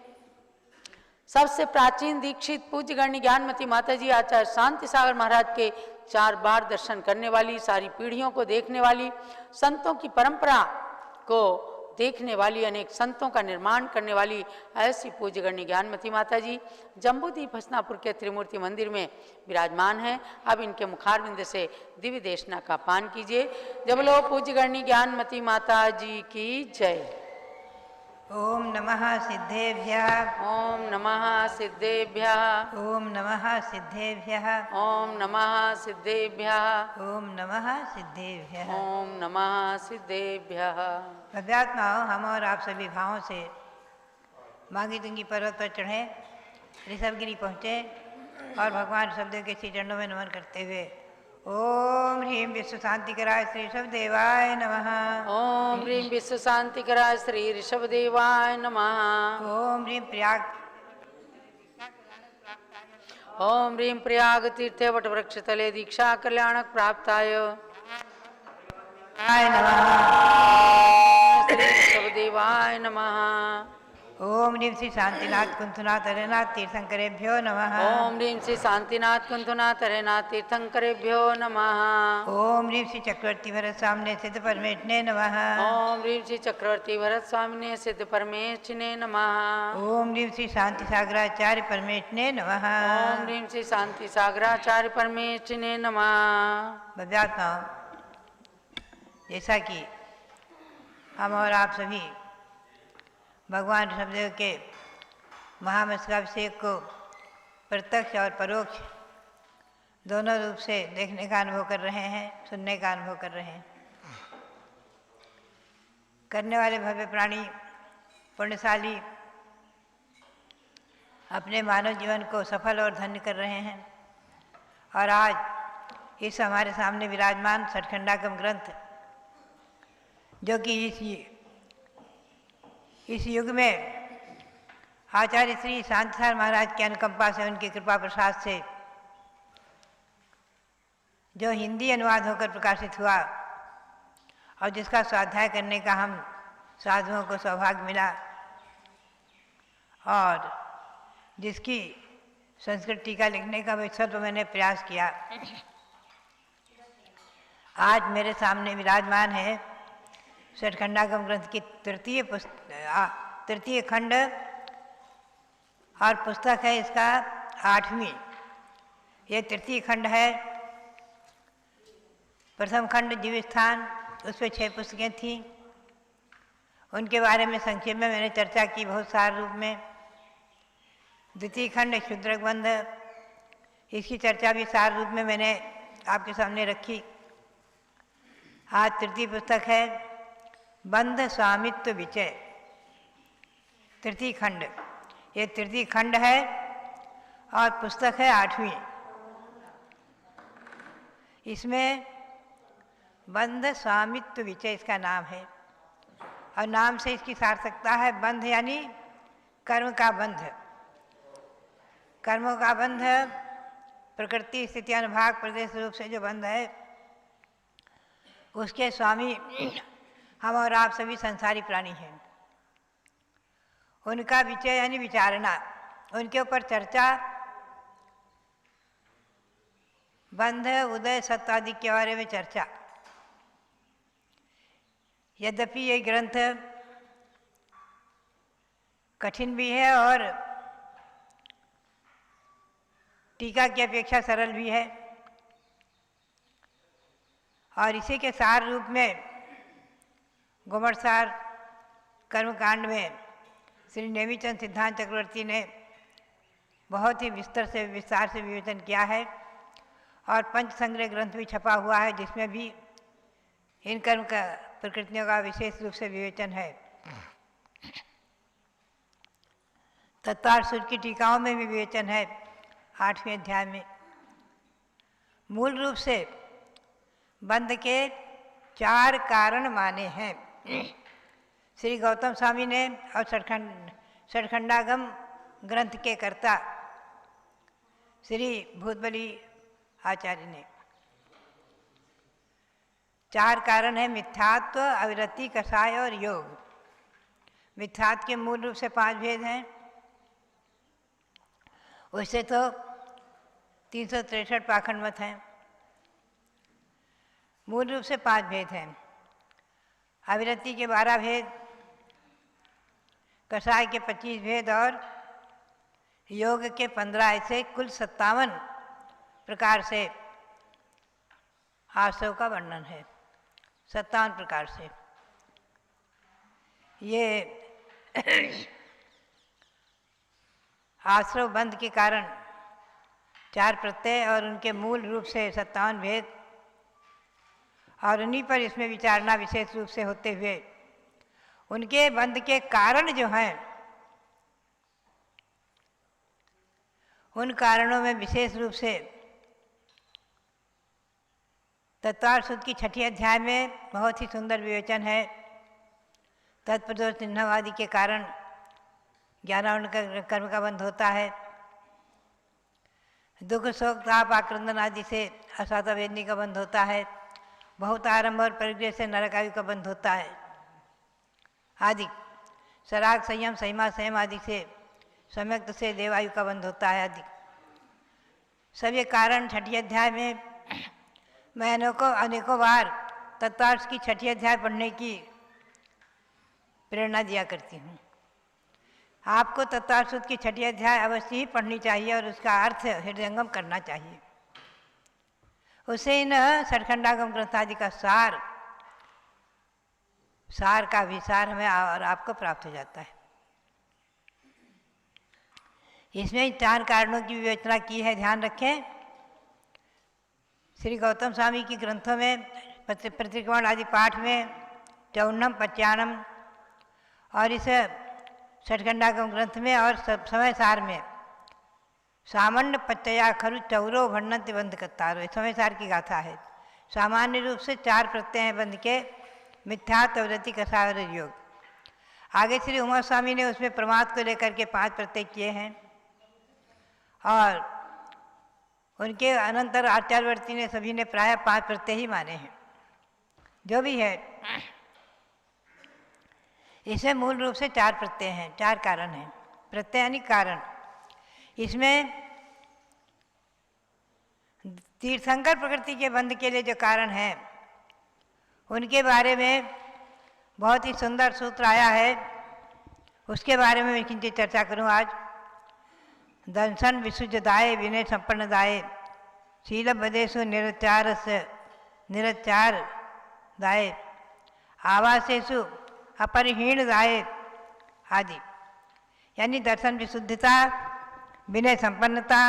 सबसे प्राचीन दीक्षित पूज्य गणनी ज्ञानमती माता जी आचार्य शांति सागर महाराज के 4 बार दर्शन करने वाली, सारी पीढ़ियों को देखने वाली, संतों की परंपरा को देखने वाली, अनेक संतों का निर्माण करने वाली ऐसी पूज्य गणनी ज्ञानमती माता जी जम्बूद्वीप हसनापुर के त्रिमूर्ति मंदिर में विराजमान हैं। अब इनके मुखारविंद से दिव्य देशना का पान कीजिए। जब लो पूज्य गणनी ज्ञानमती माता जी की जय। ओम नमः सिद्धेभ्यः। ओम नमः सिद्धेभ्यः। ओम नमः सिद्धेभ्यः। ओम नमः सिद्धेभ्यः। ओम नमः सिद्धेभ्यः। ओम नमः सिद्धेभ्यः। अध्यात्माओं, हम और आप सभी भावों से मांगी तुंगी पर्वत पर चढ़े, ऋषभगिरी पहुँचे और भगवान ऋषभदेव के श्री चरणों में नमन करते हुए ओम ह्रीं विश्व शांतिकराय श्री ऋषभदेवाय नमः। ओम ह्रीं विश्व शांतिकराय श्री ऋषभदेवाय नमः। ओम ह्रीं प्रयाग ओम ह्रीं प्रयाग तीर्थे वट वृक्ष तले दीक्षा कल्याणक प्राप्ताय। आय नमः। श्री ऋषभदेवाय नमः। ओम ह्रीं श्री शांतिनाथ कुंथुनाथ हरेनाथ तीर्थंकरेभ्यो नमः। ओम ह्रीं श्री शांतिनाथ कुंथुनाथ हरेनाथ तीर्थंकरेभ्यो नमः। ओम ह्रीं श्री चक्रवर्ती भरत सामने सिद्ध परमेष्ठिने नमः। ओम ह्रीं श्री चक्रवर्ती भरत स्वामिने सिद्ध परमेष्ठिने नमः। ओम ह्रीं श्री शांति सागराचार्य परमेष्ठिने नमः। ओम ह्रीं श्री शांति सागराचार्य परमेष्ठिने नमः। बजाता जैसा कि हम और आप सभी भगवान ऋषभदेव के महामस्तकाभिषेक को प्रत्यक्ष और परोक्ष दोनों रूप से देखने का अनुभव कर रहे हैं, सुनने का अनुभव कर रहे हैं। करने वाले भव्य प्राणी पुण्यशाली अपने मानव जीवन को सफल और धन्य कर रहे हैं। और आज इस हमारे सामने विराजमान सठखंडागम ग्रंथ, जो कि इस युग में आचार्य श्री शांतिसार महाराज की अनुकंपा से, उनकी कृपा प्रसाद से जो हिंदी अनुवाद होकर प्रकाशित हुआ और जिसका स्वाध्याय करने का हम साधुओं को सौभाग्य मिला और जिसकी संस्कृत टीका लिखने का विसर्व मैंने प्रयास किया, आज मेरे सामने विराजमान है सठखंडागम ग्रंथ की तृतीय खंड और पुस्तक है इसका 8वीं। ये तृतीय खंड है। प्रथम खंड जीव स्थान, उस पर 6 पुस्तकें थीं। उनके बारे में संक्षेप में मैंने चर्चा की बहुत सारे रूप में। द्वितीय खंड शूद्रक बंध, इसकी चर्चा भी सार रूप में मैंने आपके सामने रखी। आज तृतीय पुस्तक है बंध स्वामित्व विचय, तृतीय खंड। ये तृतीय खंड है और पुस्तक है 8वीं। इसमें बंध स्वामित्व विचय इसका नाम है और नाम से इसकी सार्थकता है। बंध यानी कर्म का बंध, कर्मों का बंध, प्रकृति स्थिति अनुभाग प्रदेश रूप से जो बंध है, उसके स्वामी हम और आप सभी संसारी प्राणी हैं। उनका विचय यानी विचारणा, उनके ऊपर चर्चा, बंध उदय सत्य आदि के बारे में चर्चा। यद्यपि ये ग्रंथ कठिन भी है और टीका की अपेक्षा सरल भी है, और इसी के सार रूप में गोमटसार कर्मकांड में श्री नेमिचंद सिद्धांत चक्रवर्ती ने बहुत ही विस्तार से विवेचन किया है और पंच संग्रह ग्रंथ भी छपा हुआ है, जिसमें भी इन कर्म का प्रकृतियों का विशेष रूप से विवेचन है। तत्वार सूत्र की टीकाओं में भी विवेचन है 8वें अध्याय में। मूल रूप से बंध के 4 कारण माने हैं श्री गौतम स्वामी ने और सठखंडागम ग्रंथ के कर्ता श्री भूतबली आचार्य ने। 4 कारण है मिथ्यात्व, अविरति, कषाय और योग। मिथ्यात्व के मूल रूप से 5 भेद हैं। वैसे तो 363 पाखंड मत हैं। मूल रूप से 5 भेद हैं। अविरति के 12 भेद, कषाय के 25 भेद और योग के 15, ऐसे कुल 57 प्रकार से आश्रव का वर्णन है। 57 प्रकार से ये आश्रव बंध के कारण 4 प्रत्यय और उनके मूल रूप से 57 भेद, और उन्हीं पर इसमें विचारना विशेष रूप से होते हुए उनके बंध के कारण जो हैं, उन कारणों में विशेष रूप से तत्वार सूत्र की 6ठी अध्याय में बहुत ही सुंदर विवेचन है। तत्प्रदोष चिन्हवादी के कारण ज्ञानावरण का कर्म का बंध होता है। दुख शोक ताप आक्रंदन आदि से असाता वेदनी का बंध होता है। बहुत आरंभ और परिग्रह से नरक आयु का बंध होता है आदि, सराग संयम संयमा संयम आदि से सम्यक्त से देवायु का बंध होता है आदि। सब ये कारण छठी अध्याय में मैं अनेकों बार तत्वार्थ की छठी अध्याय पढ़ने की प्रेरणा दिया करती हूँ। आपको तत्वार्थ की छठी अध्याय अवश्य ही पढ़नी चाहिए और उसका अर्थ हृदयंगम करना चाहिए। उससे इन सठखंडागम ग्रंथ आदि का सार का विसार हमें और आपको प्राप्त हो जाता है। इसमें 4 कारणों की विवेचना की है, ध्यान रखें। श्री गौतम स्वामी की ग्रंथों में प्रतिक्रमण आदि पाठ में चौन्नम पच्यानम और इस सठखंडागम ग्रंथ में और समय सार में सामान्य पत्यया खरु चौरो भंडंत बंध कत्तारो, समय सार की गाथा है। सामान्य रूप से 4 प्रत्यय हैं बंध के, मिथ्या तवरति कसावर योग। आगे श्री उमा स्वामी ने उसमें प्रमाद को लेकर के 5 प्रत्यय किए हैं और उनके अनंतर आचार्यवर्ती ने सभी ने प्राय 5 प्रत्यय ही माने हैं। जो भी है, इसमें मूल रूप से 4 प्रत्यय हैं, 4 कारण हैं। प्रत्यय यानी कारण। इसमें तीर्थंकर प्रकृति के बंध के लिए जो कारण है उनके बारे में बहुत ही सुंदर सूत्र आया है, उसके बारे में मैं किंचित चर्चा करूं आज। दर्शन विशुद्धदाय विनय संपन्नदाय शील बदेशु निरचार दाय आवासेशु अपरिहीण दाय आदि। यानी दर्शन विशुद्धता, विनय संपन्नता,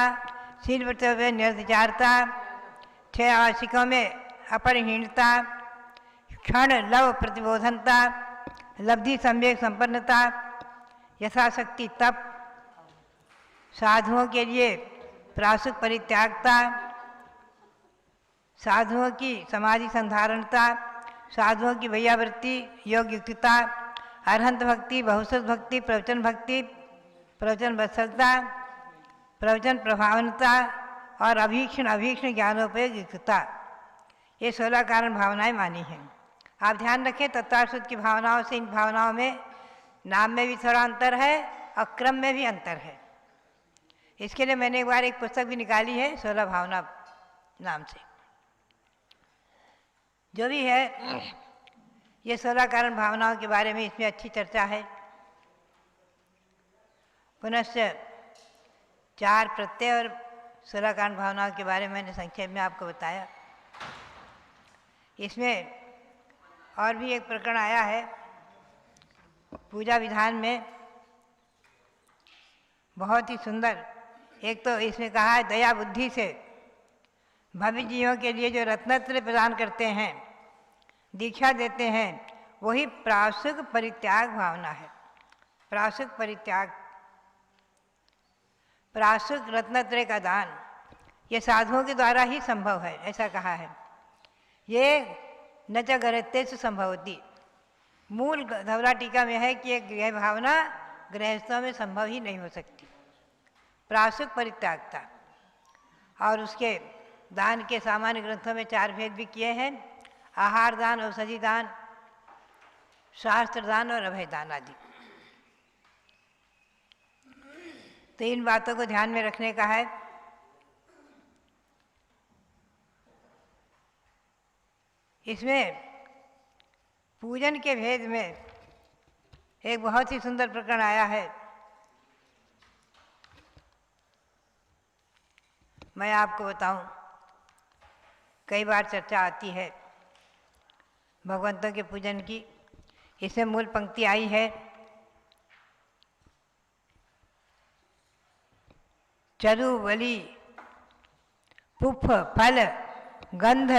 शील में निर्विचारता, 6 आवासिकों में अपरिहीणता, क्षण लव प्रतिबोधनता, लब्धि संवेग संपन्नता, यथाशक्ति तप, साधुओं के लिए प्रासुक परित्यागता, साधुओं की समाधि संधारणता, साधुओं की भैयावृत्ति, योग युक्तता, अरहंत भक्ति, बहुसत भक्ति, प्रवचन वत्सलता, प्रवचन प्रभावनता और अभीक्षण ज्ञानोपयोग युक्तता। ये 16 कारण भावनाएं मानी हैं। आप ध्यान रखें, तत्वार्थ की भावनाओं से इन भावनाओं में नाम में भी थोड़ा अंतर है और क्रम में भी अंतर है। इसके लिए मैंने एक बार एक पुस्तक भी निकाली है 16 भावना नाम से। जो भी है, ये 16 कारण भावनाओं के बारे में इसमें अच्छी चर्चा है। पुनश्च 4 प्रत्यय और 16 कारण भावनाओं के बारे में मैंने संक्षेप में आपको बताया। इसमें और भी एक प्रकरण आया है पूजा विधान में, बहुत ही सुंदर। एक तो इसमें कहा है दया बुद्धि से भव्य जीवों के लिए जो रत्नत्र प्रदान करते हैं, दीक्षा देते हैं, वही प्रासुक परित्याग भावना है। प्रासुक परित्याग, प्रासुक रत्नत्रय का दान, ये साधुओं के द्वारा ही संभव है, ऐसा कहा है। ये न च गृहस्थेषु संभवती, मूल धवला टीका में है कि एक गृह भावना गृहस्थों में संभव ही नहीं हो सकती। प्रासुक परित्यागता। और उसके दान के सामान्य ग्रंथों में 4 भेद भी किए हैं, आहार दान, औषधि दान, शास्त्र दान और अभय दान आदि। तो इन बातों को ध्यान में रखने का है। इसमें पूजन के भेद में एक बहुत ही सुंदर प्रकरण आया है। मैं आपको बताऊं, कई बार चर्चा आती है भगवंतों के पूजन की। इसमें मूल पंक्ति आई है, चरु बलि पुफ फल गंध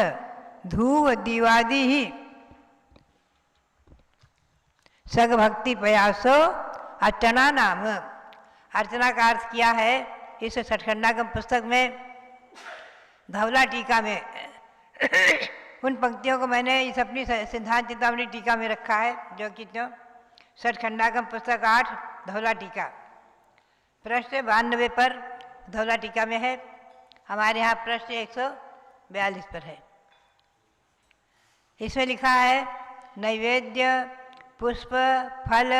धूव दीवादि ही सग भक्ति प्रयासो अर्चना नाम। अर्चना का अर्थ किया है इस सठखंडागम पुस्तक में, धवला टीका में। उन पंक्तियों को मैंने इस अपनी सिद्धांत चिंतामणि टीका में रखा है, जो कि सठखंडागम पुस्तक 8 धवला टीका, पृष्ठ 92 पर धवला टीका में है। हमारे यहाँ पृष्ठ 142 पर है। इसमें लिखा है नैवेद्य, पुष्प, फल,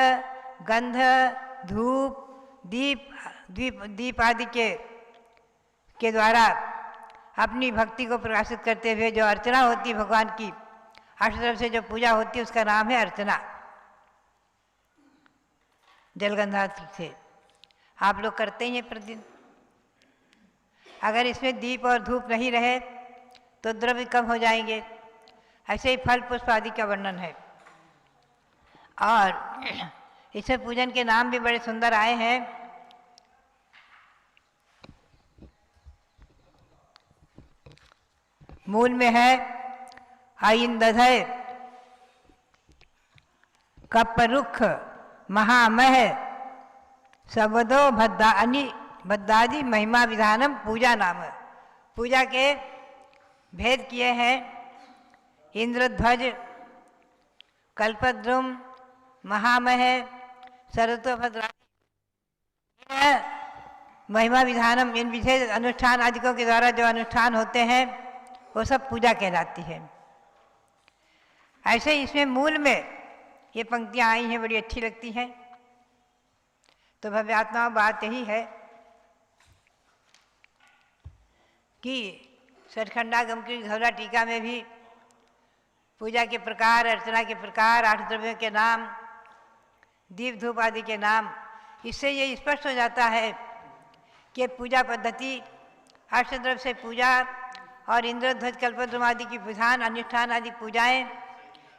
गंध, धूप, दीप आदि के द्वारा अपनी भक्ति को प्रकाशित करते हुए जो अर्चना होती है भगवान की, हर तरफ से जो पूजा होती है उसका नाम है अर्चना। जलगंधादि से आप लोग करते ही हैं प्रतिदिन। अगर इसमें दीप और धूप नहीं रहे तो द्रव्य कम हो जाएंगे। ऐसे ही फल पुष्प आदि का वर्णन है। और इसमें पूजन के नाम भी बड़े सुंदर आए हैं। मूल में है आइंदधय, कपरुख, महामह, सबदो भद्दादि महिमा विधानम पूजा नाम। पूजा के भेद किए हैं। इंद्रध्वज, कल्पद्रुम, महामह, सरस्वती, महिमा विधानम, इन विशेष अनुष्ठान आदिकों के द्वारा जो अनुष्ठान होते हैं वो सब पूजा कहलाती है। ऐसे इसमें मूल में ये पंक्तियाँ आई हैं, बड़ी अच्छी लगती हैं। तो भव्य आत्मा बात यही है कि सचखंडागम की घोरा टीका में भी पूजा के प्रकार, अर्चना के प्रकार, 8 द्रव्यों के नाम, दीप धूप आदि के नाम, इससे ये स्पष्ट हो जाता है कि पूजा पद्धति, अष्टद्रव्य से पूजा और इंद्रध्वज, कल्पद्रुम आदि की विधान, अनुष्ठान आदि पूजाएं,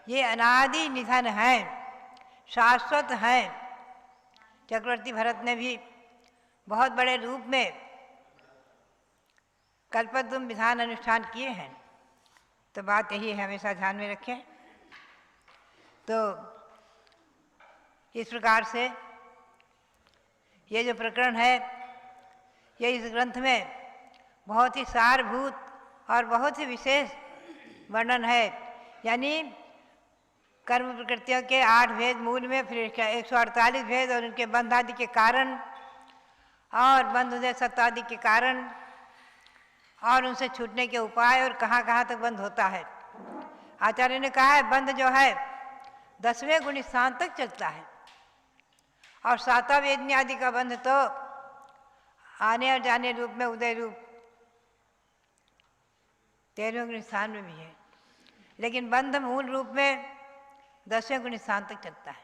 ये अनादि निधन हैं, शाश्वत हैं। चक्रवर्ती भरत ने भी बहुत बड़े रूप में कल्पद्रुम विधान अनुष्ठान किए हैं। तो बात यही है, हमेशा ध्यान में रखें। तो इस प्रकार से ये जो प्रकरण है, ये इस ग्रंथ में बहुत ही सारभूत और बहुत ही विशेष वर्णन है। यानी कर्म प्रकृतियों के 8 भेद मूल में, फिर 148 भेद और उनके बंध आदि के कारण, और बंध उदय सत्व आदि के कारण, और उनसे छूटने के उपाय, और कहाँ कहाँ तक बंध होता है। आचार्य ने कहा है बंध जो है 10वें गुण स्थान तक चलता है, और 7वां वेदनी आदि का बंध तो आने और जाने रूप में उदय रूप 13वें गुण स्थान में भी है। लेकिन बंध मूल रूप में 10वें गुण स्थान तक चलता है।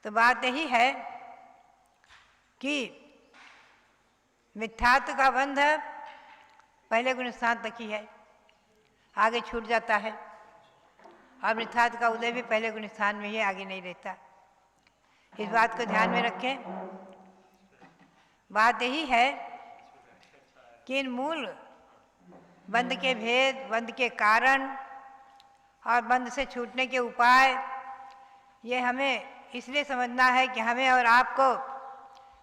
तो बात यही है कि मिथ्यात्व का बंध पहले गुण स्थान तक ही है, आगे छूट जाता है, और मिथ्यात्व का उदय भी पहले गुण स्थान में ही, आगे नहीं रहता। इस बात को ध्यान में रखें। बात यही है कि इन मूल बंध के भेद, बंध के कारण और बंध से छूटने के उपाय, ये हमें इसलिए समझना है कि हमें और आपको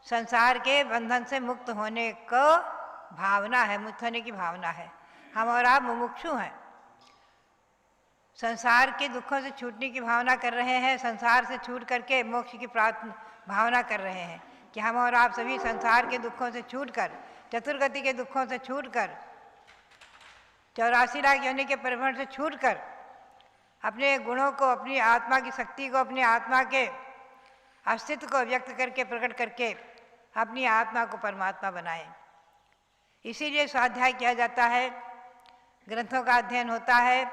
संसार के बंधन से मुक्त होने को भावना है, मुक्त होने की भावना है। हम और आप मुमुक्षु हैं, संसार के दुखों से छूटने की भावना कर रहे हैं, संसार से छूट करके मोक्ष की भावना कर रहे हैं कि हम और आप सभी संसार के दुखों से छूटकर, चतुर्गति के दुखों से छूटकर, 84 लाख योनि के परिभ्रमण से छूटकर, अपने गुणों को, अपनी आत्मा की शक्ति को, अपनी आत्मा के अस्तित्व को व्यक्त करके, प्रकट करके अपनी आत्मा को परमात्मा बनाए। इसीलिए स्वाध्याय किया जाता है, ग्रंथों का अध्ययन होता है,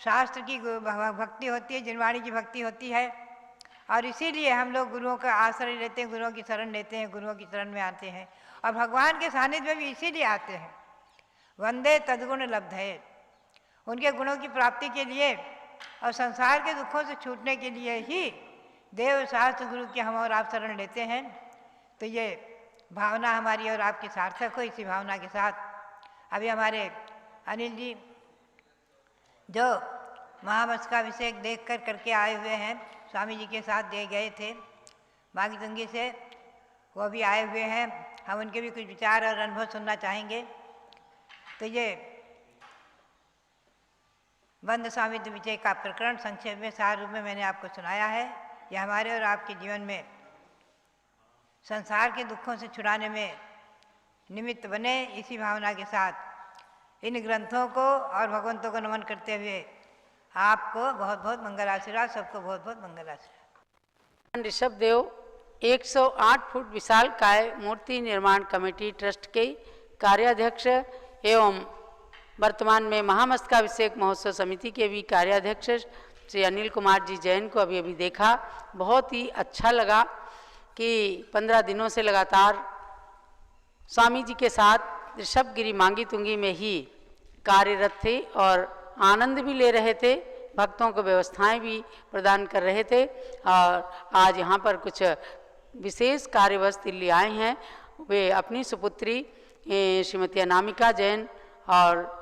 शास्त्र की भक्ति होती है, जिनवाणी की भक्ति होती है, और इसीलिए हम लोग गुरुओं का आश्रय लेते हैं, गुरुओं की शरण लेते हैं, गुरुओं की शरण में आते हैं, और भगवान के सानिध्य में भी इसीलिए आते हैं। वंदे तद्गुण लब्धये, उनके गुणों की प्राप्ति के लिए और संसार के दुखों से छूटने के लिए ही देव शास्त्र गुरु की हम और आप शरण लेते हैं। तो ये भावना हमारी और आपकी सार्थक हो। इसी भावना के साथ अभी हमारे अनिल जी जो महावंश का अभिषेक देख कर करके आए हुए हैं, स्वामी जी के साथ दे गए थे बागीतंगी से, वो भी आए हुए हैं। हम उनके भी कुछ विचार और अनुभव सुनना चाहेंगे। तो ये बंध स्वामित्व विजय का प्रकरण संक्षेप में, सार रूप में मैंने आपको सुनाया है। यह हमारे और आपके जीवन में संसार के दुखों से छुड़ाने में निमित्त बने। इसी भावना के साथ इन ग्रंथों को और भगवंतों को नमन करते हुए आपको बहुत बहुत मंगल आशीर्वाद, सबको बहुत बहुत मंगल आशीर्वाद। ऋषभ देव 108 फुट विशाल काय मूर्ति निर्माण कमेटी ट्रस्ट के कार्याध्यक्ष एवं वर्तमान में महामस्तकाभिषेक महोत्सव समिति के भी कार्याध्यक्ष श्री अनिल कुमार जी जैन को अभी अभी देखा। बहुत ही अच्छा लगा कि 15 दिनों से लगातार स्वामी जी के साथ ऋषभगिरी मांगी तुंगी में ही कार्यरत थे और आनंद भी ले रहे थे, भक्तों को व्यवस्थाएं भी प्रदान कर रहे थे। और आज यहाँ पर कुछ विशेष कार्यवश दिल्ली आए हैं। वे अपनी सुपुत्री श्रीमती अनामिका जैन और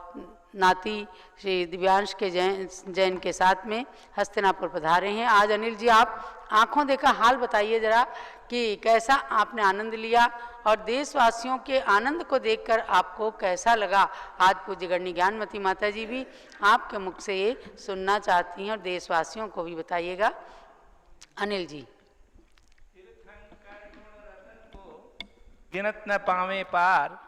नाती श्री दिव्यांश के जैन के साथ में हस्तिनापुर पधारे हैं। आज अनिल जी आप आंखों देखा हाल बताइए जरा कि कैसा आपने आनंद लिया और देशवासियों के आनंद को देखकर आपको कैसा लगा। आज पूज्य गणनी ज्ञानमती माता जी भी आपके मुख से ये सुनना चाहती हैं और देशवासियों को भी बताइएगा। अनिल जी। गिनत न पावे पार,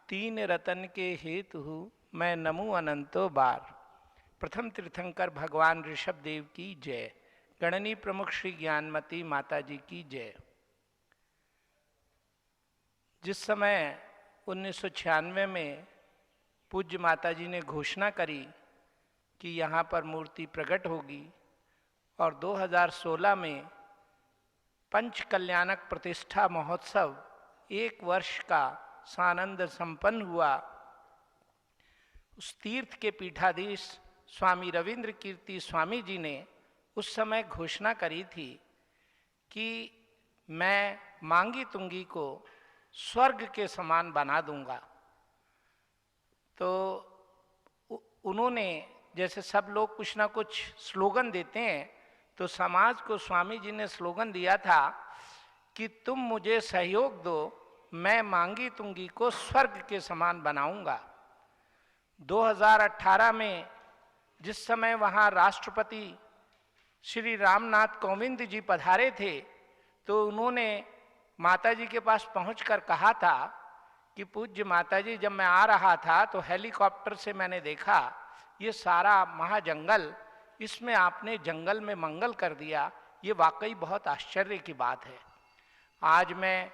तीन रतन के हेतु मैं नमू अनंतो बार। प्रथम तीर्थंकर भगवान ऋषभ देव की जय। गणनी प्रमुख श्री ज्ञानमती माता जी की जय। जिस समय 1996 में पूज्य माता जी ने घोषणा करी कि यहाँ पर मूर्ति प्रकट होगी और 2016 में पंच कल्याणक प्रतिष्ठा महोत्सव 1 वर्ष का सानंद संपन्न हुआ, उस तीर्थ के पीठाधीश स्वामी रविंद्र कीर्ति स्वामी जी ने उस समय घोषणा करी थी कि मैं मांगी तुंगी को स्वर्ग के समान बना दूंगा। तो उन्होंने, जैसे सब लोग कुछ ना कुछ स्लोगन देते हैं, तो समाज को स्वामी जी ने स्लोगन दिया था कि तुम मुझे सहयोग दो, मैं मांगी तुंगी को स्वर्ग के समान बनाऊंगा। 2018 में जिस समय वहाँ राष्ट्रपति श्री रामनाथ कोविंद जी पधारे थे, तो उन्होंने माता जी के पास पहुंचकर कहा था कि पूज्य माता जी, जब मैं आ रहा था तो हेलीकॉप्टर से मैंने देखा ये सारा महाजंगल, इसमें आपने जंगल में मंगल कर दिया, ये वाकई बहुत आश्चर्य की बात है। आज मैं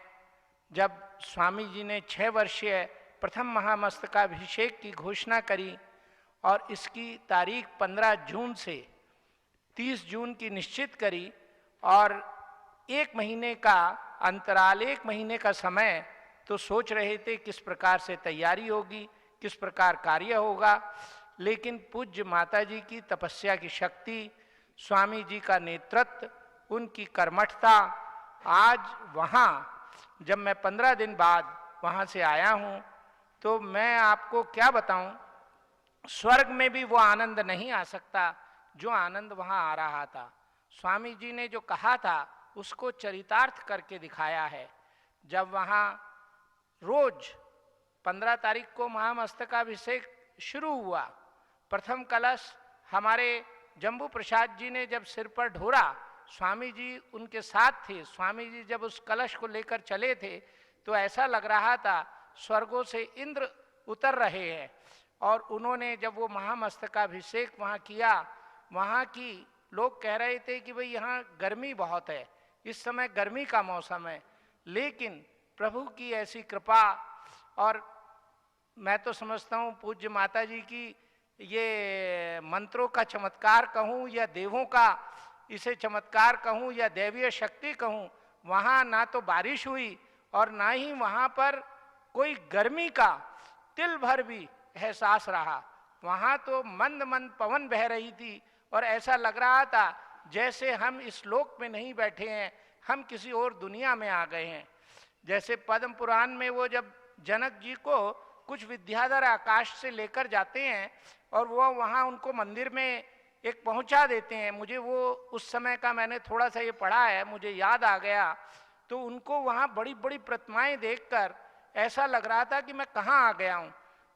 जब स्वामी जी ने 6 वर्षीय प्रथम महामस्तकाभिषेक की घोषणा करी और इसकी तारीख 15 जून से 30 जून की निश्चित करी और 1 महीने का अंतराल, 1 महीने का समय, तो सोच रहे थे किस प्रकार से तैयारी होगी, किस प्रकार कार्य होगा। लेकिन पूज्य माता जी की तपस्या की शक्ति, स्वामी जी का नेतृत्व, उनकी कर्मठता, आज वहाँ जब मैं 15 दिन बाद वहाँ से आया हूँ तो मैं आपको क्या बताऊं, स्वर्ग में भी वो आनंद नहीं आ सकता जो आनंद वहाँ आ रहा था। स्वामी जी ने जो कहा था उसको चरितार्थ करके दिखाया है। जब वहाँ रोज 15 तारीख को महामस्तकाभिषेक शुरू हुआ, प्रथम कलश हमारे जम्बू प्रसाद जी ने जब सिर पर ढोरा, स्वामी जी उनके साथ थे। स्वामी जी जब उस कलश को लेकर चले थे तो ऐसा लग रहा था स्वर्गों से इंद्र उतर रहे हैं। और उन्होंने जब वो महामस्तकाभिषेक वहाँ किया, वहाँ की लोग कह रहे थे कि भाई यहाँ गर्मी बहुत है, इस समय गर्मी का मौसम है, लेकिन प्रभु की ऐसी कृपा, और मैं तो समझता हूँ पूज्य माता जी की ये मंत्रों का चमत्कार कहूँ या देवों का इसे चमत्कार कहूँ या दैवीय शक्ति कहूँ, वहाँ ना तो बारिश हुई और ना ही वहाँ पर कोई गर्मी का तिल भर भी एहसास रहा। वहाँ तो मंद मंद पवन बह रही थी और ऐसा लग रहा था जैसे हम इस लोक में नहीं बैठे हैं, हम किसी और दुनिया में आ गए हैं। जैसे पद्म पुराण में वो जब जनक जी को कुछ विद्याधर आकाश से लेकर जाते हैं और वो वहाँ उनको मंदिर में एक पहुँचा देते हैं, मुझे वो उस समय का मैंने थोड़ा सा ये पढ़ा है, मुझे याद आ गया। तो उनको वहाँ बड़ी बड़ी प्रतिमाएं देखकर ऐसा लग रहा था कि मैं कहाँ आ गया हूँ।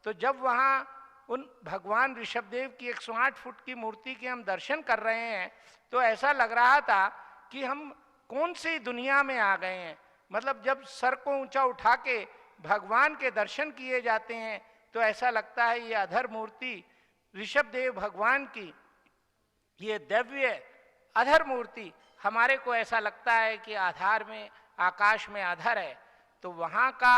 तो जब वहाँ उन भगवान ऋषभदेव की 108 फुट की मूर्ति के हम दर्शन कर रहे हैं तो ऐसा लग रहा था कि हम कौन सी दुनिया में आ गए हैं। मतलब जब सर को ऊंचा उठा के भगवान के दर्शन किए जाते हैं तो ऐसा लगता है ये अधर मूर्ति ऋषभदेव भगवान की, ये दिव्य अधर मूर्ति, हमारे को ऐसा लगता है कि आधार में आकाश में अधर है। तो वहाँ का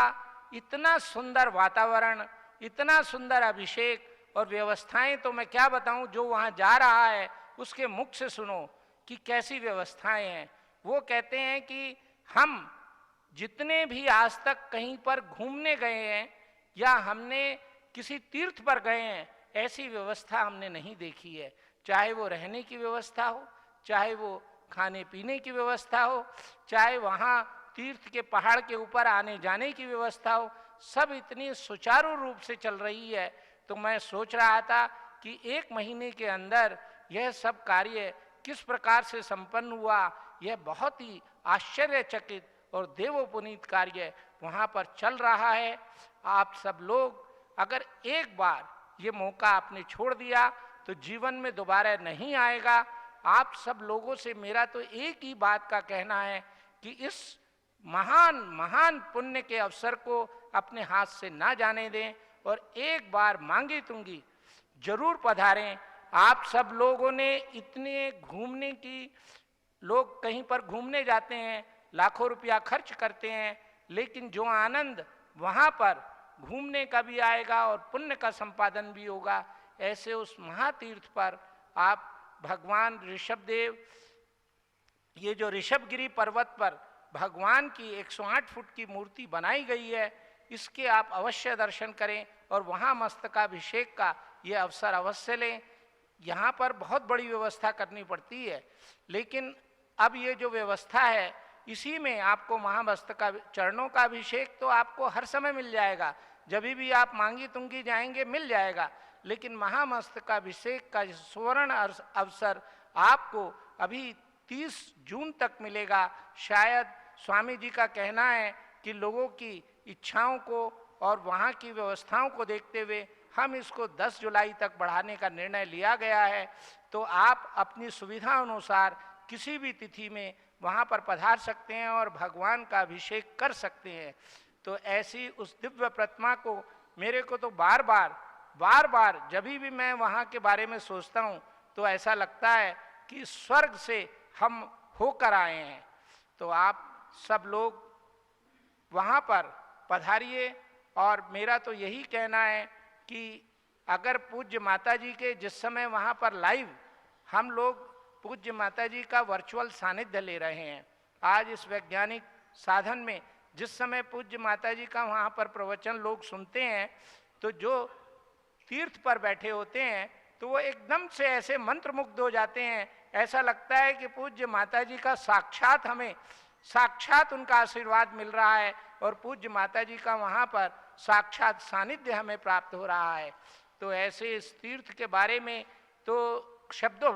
इतना सुंदर वातावरण, इतना सुंदर अभिषेक और व्यवस्थाएं तो मैं क्या बताऊं, जो वहाँ जा रहा है उसके मुख से सुनो कि कैसी व्यवस्थाएं हैं। वो कहते हैं कि हम जितने भी आज तक कहीं पर घूमने गए हैं या हमने किसी तीर्थ पर गए हैं, ऐसी व्यवस्था हमने नहीं देखी है। चाहे वो रहने की व्यवस्था हो, चाहे वो खाने पीने की व्यवस्था हो, चाहे वहाँ तीर्थ के पहाड़ के ऊपर आने जाने की व्यवस्था हो, सब इतनी सुचारू रूप से चल रही है। तो मैं सोच रहा था कि 1 महीने के अंदर यह सब कार्य किस प्रकार से संपन्न हुआ, यह बहुत ही आश्चर्यचकित और देवोपुनीत कार्य वहाँ पर चल रहा है। आप सब लोग अगर एक बार ये मौका आपने छोड़ दिया तो जीवन में दोबारा नहीं आएगा। आप सब लोगों से मेरा तो एक ही बात का कहना है कि इस महान महान पुण्य के अवसर को अपने हाथ से ना जाने दें और एक बार मांगी तुंगी जरूर पधारें। आप सब लोगों ने इतने घूमने की, लोग कहीं पर घूमने जाते हैं, लाखों रुपया खर्च करते हैं, लेकिन जो आनंद वहाँ पर घूमने का भी आएगा और पुण्य का संपादन भी होगा, ऐसे उस महातीर्थ पर आप भगवान ऋषभदेव, ये जो ऋषभगिरी पर्वत पर भगवान की 108 फुट की मूर्ति बनाई गई है, इसके आप अवश्य दर्शन करें और वहाँ मस्तकाभिषेक का ये अवसर अवश्य लें। यहाँ पर बहुत बड़ी व्यवस्था करनी पड़ती है, लेकिन अब ये जो व्यवस्था है इसी में आपको महामस्तका चरणों का अभिषेक तो आपको हर समय मिल जाएगा, जब भी आप मांगी तुंगी जाएंगे मिल जाएगा। लेकिन महामस्तकाभिषेक का सुवर्ण अवसर आपको अभी 30 जून तक मिलेगा। शायद स्वामी जी का कहना है कि लोगों की इच्छाओं को और वहाँ की व्यवस्थाओं को देखते हुए हम इसको 10 जुलाई तक बढ़ाने का निर्णय लिया गया है। तो आप अपनी सुविधा अनुसार किसी भी तिथि में वहाँ पर पधार सकते हैं और भगवान का अभिषेक कर सकते हैं। तो ऐसी उस दिव्य प्रतिमा को मेरे को तो बार बार जब भी मैं वहाँ के बारे में सोचता हूँ तो ऐसा लगता है कि स्वर्ग से हम होकर आए हैं। तो आप सब लोग वहाँ पर पधारिए और मेरा तो यही कहना है कि अगर पूज्य माता जी के जिस समय वहाँ पर लाइव हम लोग पूज्य माता जी का वर्चुअल सानिध्य ले रहे हैं, आज इस वैज्ञानिक साधन में जिस समय पूज्य माता जी का वहाँ पर प्रवचन लोग सुनते हैं, तो जो तीर्थ पर बैठे होते हैं तो वो एकदम से ऐसे मंत्रमुग्ध हो जाते हैं। ऐसा लगता है कि पूज्य माता जी का साक्षात उनका आशीर्वाद मिल रहा है और पूज्य माता जी का वहाँ पर साक्षात सानिध्य हमें प्राप्त हो रहा है। तो ऐसे इस तीर्थ के बारे में तो शब्दों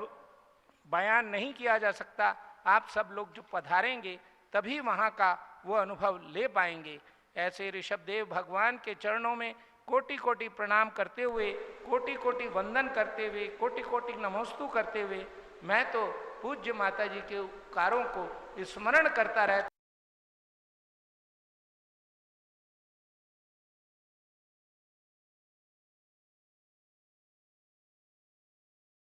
बयान नहीं किया जा सकता। आप सब लोग जो पधारेंगे तभी वहाँ का वो अनुभव ले पाएंगे। ऐसे ऋषभदेव भगवान के चरणों में कोटि कोटि प्रणाम करते हुए, कोटि कोटि वंदन करते हुए, कोटि कोटि नमोस्तु करते हुए मैं तो पूज्य माता जी के उपकारों को स्मरण करता रहता